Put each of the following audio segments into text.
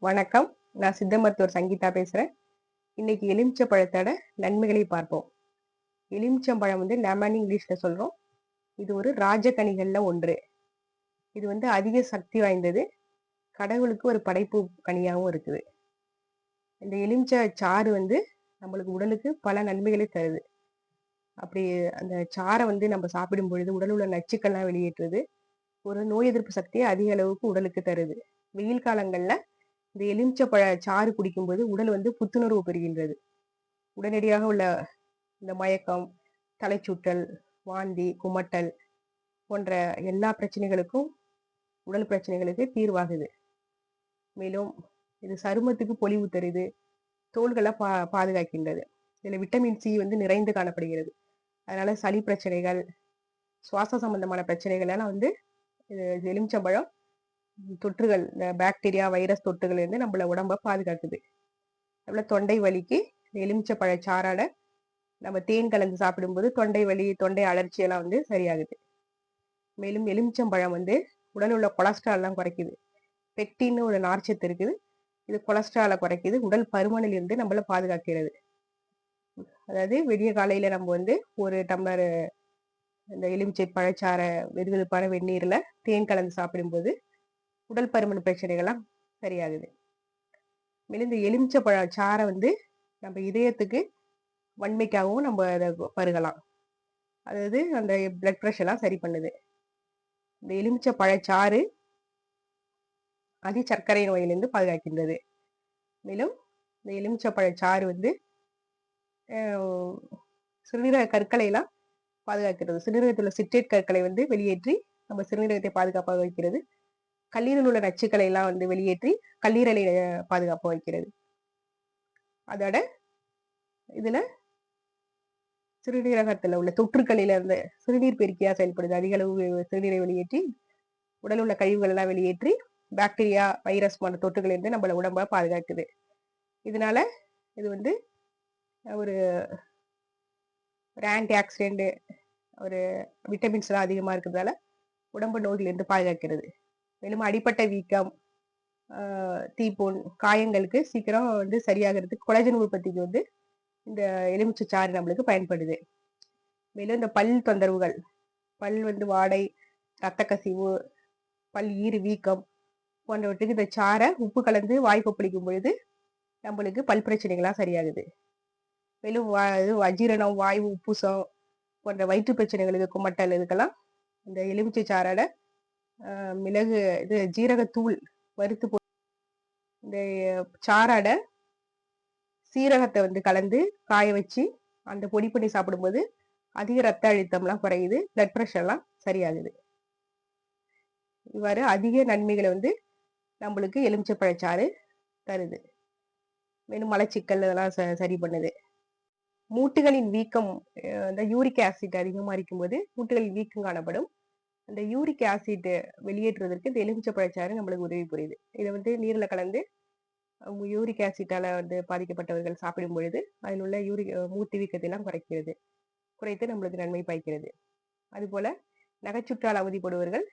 வணக்கம். நான் சித்த மருத்துவர் சங்கீதா பேசுறேன். இன்னைக்கு எலுமிச்சை பழத்தோட நன்மைகளை பார்ப்போம். எலுமிச்சம்பழம் லெமன் இங்கிலீஷ்ல சொல்றோம். இது ஒரு ராஜகனிகள்ல ஒன்று. இது அதிக சக்தி வாய்ந்தது. கடவுளுக்கு ஒரு படைப்பு கனியாவும் இருக்குது. இந்த எலுமிச்சை சாறு நம்மளுக்கு உடலுக்கு பல நன்மைகளை தருது. அப்படி அந்த சாறை நம்ம சாப்பிடும் பொழுது உடல் உள்ள நச்சுக்கள்லாம் வெளியேற்றுது. ஒரு நோய் எதிர்ப்பு சக்தியை அதிக அளவுக்கு உடலுக்கு தருது. வெயில் காலங்கள்ல இந்த எலுமிச்சை சாறு குடிக்கும்போது உடல் புத்துணர்வு பெறுகின்றது. உடனடியாக உள்ள இந்த மயக்கம், தலைச்சுற்றல், வாந்தி, குமட்டல் போன்ற எல்லா பிரச்சனைகளுக்கும் உடல் பிரச்சனைகளுக்கு தீர்வாகுது. மேலும் இது சருமத்துக்கு பொலிவு தருது, தோள்களை பாதுகாக்கின்றது. இதுல விட்டமின் சி நிறைந்து காணப்படுகிறது. அதனால சளி பிரச்சனைகள், சுவாச சம்பந்தமான பிரச்சனைகள் எல்லாம் இது எலுமிச்சம்பழம் தொற்றுகள், இந்த பாக்டீரியா, வைரஸ் தொற்றுகள் நம்மள உடம்ப பாதுகாக்குது. நம்மள தொண்டை வலிக்கு எலுமிச்சை பழச்சாறால நம்ம தேன் கலந்து சாப்பிடும்போது தொண்டை வலி, தொண்டை அழற்சி எல்லாம் சரியாகுது. மேலும் எலுமிச்சம்பழம் உடல் உள்ள கொலஸ்ட்ரால் எல்லாம் குறைக்குது. பெக்டின்னு ஒரு நார்ச்சத்து இருக்குது. இது கொலஸ்ட்ராலை குறைக்குது. உடல் பருமனில் இருந்து நம்மள பாதுகாக்கிறது. அதாவது விடிய காலையில நம்ம ஒரு டம்ளர் இந்த எலுமிச்சை பழச்சாறை வெதுவெதுப்பான வெந்நீர்ல தேன் கலந்து சாப்பிடும்போது உடல் பருமன் பிரச்சனைகள்லாம் சரியாகுது. மேலும் இந்த எலுமிச்சை பழச்சாறை நம்ம இதயத்துக்கு வன்மைக்காகவும் நம்ம அதை பருகலாம். அதாவது அந்த பிளட் ப்ரெஷர் எல்லாம் சரி பண்ணுது. இந்த எலுமிச்சை பழச்சாறு சர்க்கரை நோயிலிருந்து பாதுகாக்கின்றது. மேலும் இந்த எலுமிச்சை பழச்சாறு சிறுநீரக கற்களை எல்லாம் பாதுகாக்கிறது. சிறுநீரகத்தில் உள்ள சிட்ரேட் கற்களை வெளியேற்றி நம்ம சிறுநீரகத்தை பாதுகாப்பாக வைக்கிறது. கல்லீரல் உள்ள நச்சுக்களை எல்லாம் வெளியேற்றி கல்லீரலை பாதுகாப்பாக வைக்கிறது. அதோட இதுல சிறுநீரகத்துல உள்ள தொற்றுக்களில இருந்து சிறுநீர் பெருக்கியா செயல்படுது. அதிக அளவு சிறுநீரை வெளியேற்றி உடல் உள்ள கழிவுகள் எல்லாம் வெளியேற்றி பாக்டீரியா, வைரஸ் போன்ற தொற்றுகள் இருந்து நம்மள உடம்ப பாதுகாக்குது. இதனால இது ஒரு ஒரு ஆன்டி ஆக்சிடென்ட், ஒரு விட்டமின்ஸ் எல்லாம் அதிகமா இருக்கிறதால உடம்பு நோய்கள் இருந்து பாதுகாக்கிறது. மேலும் அடிப்பட்ட வீக்கம், தீப்புண், காயங்களுக்கு சீக்கிரம் சரியாகிறதுக்கு கொலாஜன் உற்பத்திக்கு இந்த எலுமிச்சை சாறு நம்மளுக்கு பயன்படுது. மேலும் இந்த பல் தொந்தரவுகள், பல் வாடை, ரத்த கசிவு, பல் ஈறு வீக்கம் போன்றவற்றுக்கு இந்த சாறை உப்பு கலந்து வாய் கொப்பளிக்கும் பொழுது நம்மளுக்கு பல் பிரச்சனைகள்லாம் சரியாகுது. மேலும் அஜீரணம், வாயு உப்புசம் போன்ற வயிற்று பிரச்சனைகளுக்கு, குமட்டல் இதுக்கெல்லாம் இந்த எலுமிச்சை சாறால மிளகு ஜீரகத்தூள் வறுத்து இந்த சாறாட சீரகத்தை கலந்து காய வச்சு அந்த பொடி பண்ணி சாப்பிடும்போது அதிக ரத்த அழுத்தம்லாம் குறையுது, பிளட் ப்ரெஷர் எல்லாம் சரியாகுது. இவ்வாறு அதிக நன்மைகளை நம்மளுக்கு எலுமிச்சை பழச்சாறு தருது. மேலும் மலச்சிக்கல் இதெல்லாம் சரி பண்ணுது. மூட்டுகளின் வீக்கம், இந்த யூரிக் ஆசிட் அதிகமா இருக்கும்போது மூட்டுகளின் வீக்கம் காணப்படும். அந்த யூரிக் ஆசிட் வெளியேற்றுவதற்கு இந்த எலுமிச்சை பழச்சாறு நம்மளுக்கு உதவி புரியுது. இதை நீர்ல கலந்து யூரிக் ஆசிட்டால பாதிக்கப்பட்டவர்கள் சாப்பிடும் பொழுது அதில் உள்ள மூட்டு வீக்கத்தை எல்லாம் குறைத்து நம்மளுக்கு நன்மை பயக்கிறது. அதுபோல நகைச்சுற்றால் அவதிப்படுவர்கள்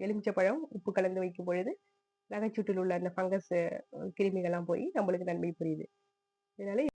எலுமிச்சப்பழம் உப்பு கலந்து வைக்கும் பொழுது நகைச்சுற்றில் உள்ள அந்த ஃபங்கஸ் கிருமிகள்லாம் போய் நம்மளுக்கு நன்மை புரியுது. இதனால